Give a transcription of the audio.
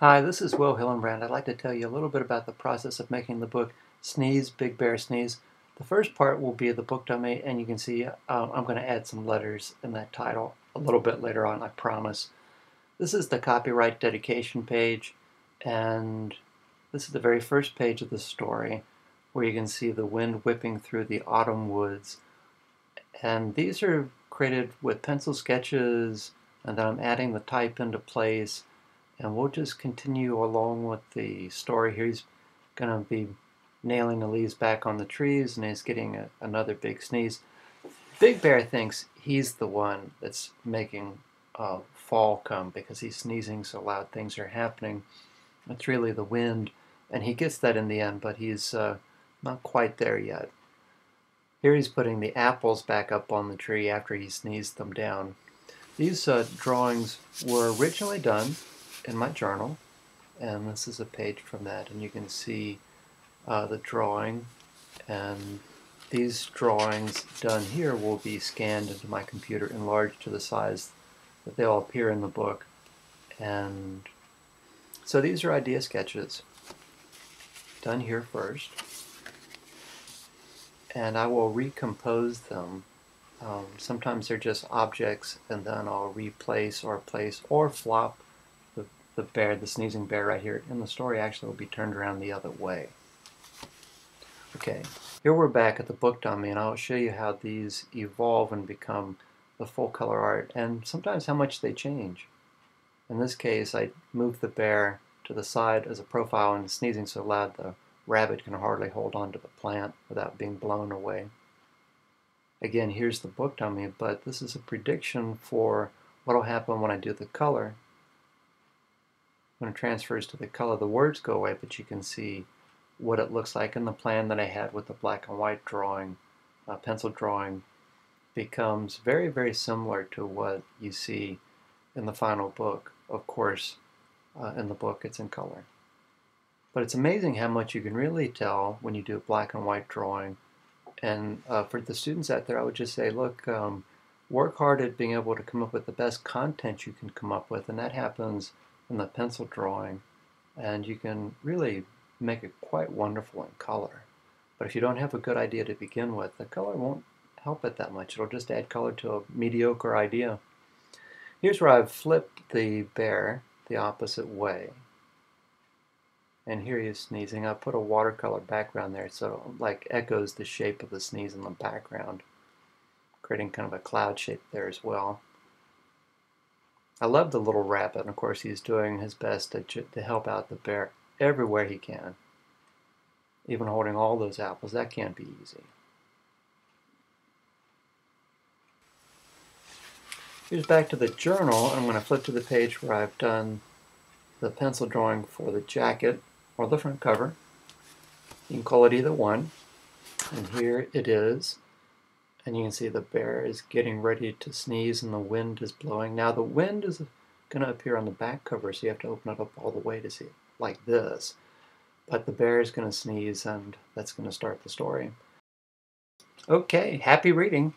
Hi, this is Will Hillenbrand. I'd like to tell you a little bit about the process of making the book Sneeze, Big Bear Sneeze. The first part will be the book dummy, and you can see I'm going to add some letters in that title a little bit later on, I promise. This is the copyright dedication page, and this is the very first page of the story where you can see the wind whipping through the autumn woods. And these are created with pencil sketches, and then I'm adding the type into place. And we'll just continue along with the story here. He's going to be nailing the leaves back on the trees, and he's getting another big sneeze. Big Bear thinks he's the one that's making fall come because he's sneezing so loud things are happening. It's really the wind, and he gets that in the end, but he's not quite there yet. Here he's putting the apples back up on the tree after he sneezed them down. These drawings were originally done in my journal, and this is a page from that, and you can see the drawing, and these drawings done here will be scanned into my computer, enlarged to the size that they'll appear in the book. And so these are idea sketches done here first, and I will recompose them. Sometimes they're just objects, and then I'll replace or place or flop the bear, the sneezing bear right here in the story actually will be turned around the other way. Okay, here we're back at the book dummy, and I'll show you how these evolve and become the full color art, and sometimes how much they change. In this case, I moved the bear to the side as a profile, and sneezing so loud the rabbit can hardly hold on to the plant without being blown away. Again, here's the book dummy, but this is a prediction for what will happen when I do the color. When it transfers to the color, the words go away, but you can see what it looks like in the plan that I had with the black and white drawing, pencil drawing, becomes very, very similar to what you see in the final book. Of course, in the book it's in color. But it's amazing how much you can really tell when you do a black and white drawing. And for the students out there, I would just say, look, work hard at being able to come up with the best content you can come up with, and that happens in the pencil drawing, and you can really make it quite wonderful in color. But if you don't have a good idea to begin with, the color won't help it that much. It'll just add color to a mediocre idea. Here's where I've flipped the bear the opposite way. And here he is sneezing. I put a watercolor background there so it like echoes the shape of the sneeze in the background, creating kind of a cloud shape there as well. I love the little rabbit, and of course he's doing his best to help out the bear everywhere he can. Even holding all those apples, that can't be easy. Here's back to the journal. I'm going to flip to the page where I've done the pencil drawing for the jacket or the front cover. You can call it either one. And here it is. And you can see the bear is getting ready to sneeze and the wind is blowing. Now the wind is going to appear on the back cover, so you have to open it up all the way to see it like this. But the bear is going to sneeze, and that's going to start the story. Okay, happy reading.